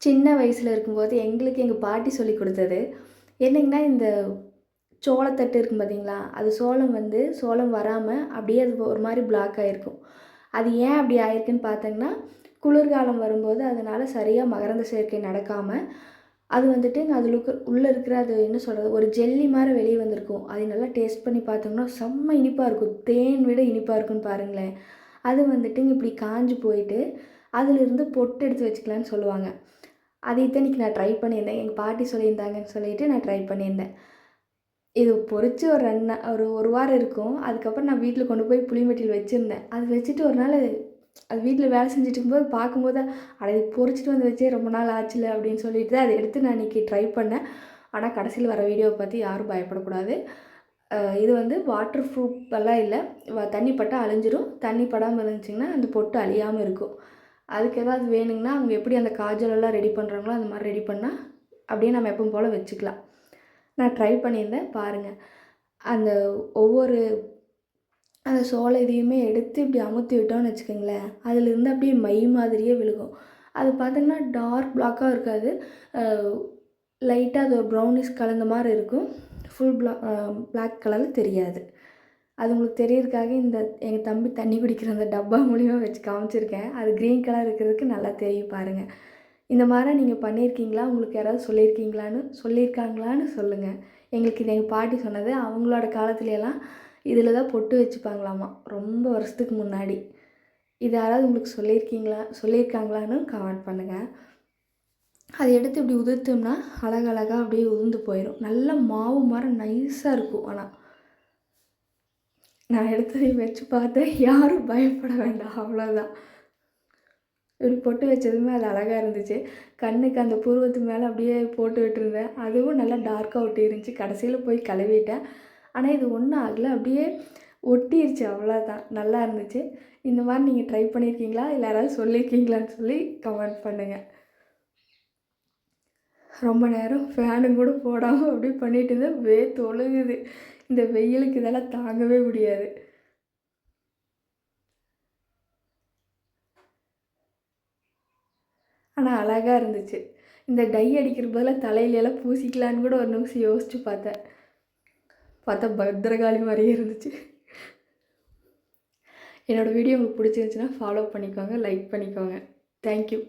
சின்ன வயசில் இருக்கும்போது எங்களுக்கு எங்கள் பாட்டி சொல்லி கொடுத்தது. என்னங்கன்னா, இந்த சோளத்தட்டு இருக்கும் பார்த்தீங்களா? அது சோளம் வராம அப்படியே அது ஒரு மாரி பிளாக் ஆயிருக்கும். அது ஏன் அப்படி ஆயிருக்குன்னு பார்த்தீங்கன்னா, குளிர்காலம் வரும்போது அதனால சரியா மகரந்த சேர்க்கை நடக்காம, அது வந்துட்டு உள்ள இருக்கிற அது என்ன சொல்றது? ஒரு ஜெல்லி மாரி வெளிய வந்திருக்கும். அதை நல்லா டேஸ்ட் பண்ணி பார்த்தோம்னா, செம்ம இனிப்பா இருக்கும். தேன் விட இனிப்பா இருக்குன்னு பாருங்களேன். அது வந்துட்டு இப்படி காஞ்சு போயிட்டு, அதிலிருந்து பொட்டு எடுத்து வச்சுக்கலான்னு சொல்லுவாங்க. அது இத்தனைக்கு நான் ட்ரை பண்ணியிருந்தேன். எங்க பாட்டி சொல்லியிருந்தாங்கன்னு சொல்லிட்டு நான் ட்ரை பண்ணியிருந்தேன். இது பொரிச்சு ஒரு 2 ஒரு வாரம் இருக்கும். அதுக்கப்புறம் நான் வீட்ல கொண்டு போய் புளியம்பட்டியில வச்சிருந்தேன். அது வச்சுட்டு ஒரு நாள் அது வீட்ல வேலை செஞ்சுட்டு இருக்கும்போது பார்க்கும்போது, "அட இது பொரிச்சுட்டு வந்து வச்சே ரொம்ப நாள் ஆச்சுல்ல" அப்படின்னு சொல்லிட்டு தான் அத எடுத்து நான் அன்னைக்கு ட்ரை பண்ணேன். ஆனா கடைசியில வர வீடியோவ பார்த்து யாரும் பயப்படக்கூடாது. இது வந்து வாட்டர் ப்ரூஃப் எல்லாம் இல்ல. தண்ணி பட்டா அழிஞ்சிரும். தண்ணி படாம இருந்துச்சுங்கன்னா, அந்த பொட்டு அழியாம இருக்கும். அதுக்கு ஏதாவது வேணுங்கன்னா, அவங்க எப்படி அந்த காஜல் எல்லாம் ரெடி பண்ணுறாங்களோ, அந்த மாரி ரெடி பண்ணா, அப்படியே நம்ம எப்பவும் போல வச்சுக்கலாம். நான் ட்ரை பண்ணியிருந்தேன். பாருங்க. அந்த ஒவ்வொரு அந்த சோள இதையுமே எடுத்து இப்படி அமுத்தி விட்டோம்னு வச்சுக்கோங்களேன், அதிலிருந்து அப்படியே மை மாதிரியே விழுகும். அது பார்த்தீங்கன்னா, டார்க் பிளாக்கா இருக்காது. அ லைட்டா அது ஒரு ப்ரௌனிஷ் கலந்த மாரி இருக்கும். ஃபுல் பிளாக் கலர்ல தெரியாது. அது உங்களுக்கு தெரியறதுக்காக எங்க தம்பி தண்ணி குடிக்கிற அந்த டப்பா மூலியமா வச்சு காமிச்சிருக்கேன். அது கிரீன் கலர் இருக்கிறதுக்கு நல்லா தெரியும் பாருங்க. இந்த மாரி நீங்க பண்ணியிருக்கீங்களா? உங்களுக்கு யாராவது சொல்லியிருக்காங்களான்னு சொல்லுங்க. எங்களுக்கு இது எங்க பாட்டி சொன்னது. அவங்களோட காலத்துலலாம் இதில தான் பொட்டு வச்சுப்பாங்களாமா. ரொம்ப வருஷத்துக்கு முன்னாடி. இது யாராவது உங்களுக்கு சொல்லியிருக்காங்களான்னு கமெண்ட் பண்ணுங்க. அத எடுத்து இப்படி உதிர்த்தோம்னா, அழகழகா அப்படியே உதிர்ந்து போயிரும். நல்ல மாவு மாரி நைஸா இருக்கும் ஆனா. நான் எடுத்ததையும் வச்சு பார்த்தேன். யாரும் பயப்பட வேண்டாம். அவ்வளோதான். இப்படி பொட்டு வச்சதுமே அது அழகா இருந்துச்சு. கண்ணுக்கு அந்த புருவத்து மேலே அப்படியே போட்டு விட்டுருந்தேன். அதுவும் நல்லா டார்க்கா ஒட்டிருந்துச்சு. கடைசியில போய் கழுவிட்டேன். ஆனா இது ஒண்ணும் ஆகல. அப்படியே ஒட்டிருச்சு அவ்வளோதான். நல்லா இருந்துச்சு. இந்த மாரி நீங்க ட்ரை பண்ணியிருக்கீங்களா? இல்ல யாராவது சொல்லியிருக்கீங்களான்னு சொல்லி கமெண்ட் பண்ணுங்க. ரொம்ப நேரம் ஃபேனும் கூட போடாம அப்படியே பண்ணிட்டு இருந்தேன். வேர்த்து ஒழுகுது. இந்த வெயிலுக்கு இதெல்லாம் தாங்கவே முடியாது. ஆனா அழகா இருந்துச்சு. இந்த டை அடிக்கிறதுக்கு பதிலா தலையிலலாம் பூசிக்கலான்னு கூட ஒரு நிமிஷம் யோசிச்சு பார்த்தேன். பார்த்தா பத்திரகாளி மாரியே இருந்துச்சு. என்னோட வீடியோ உங்களுக்கு பிடிச்சிருந்துச்சுன்னா ஃபாலோ பண்ணிக்கோங்க, லைக் பண்ணிக்கோங்க. Thank you.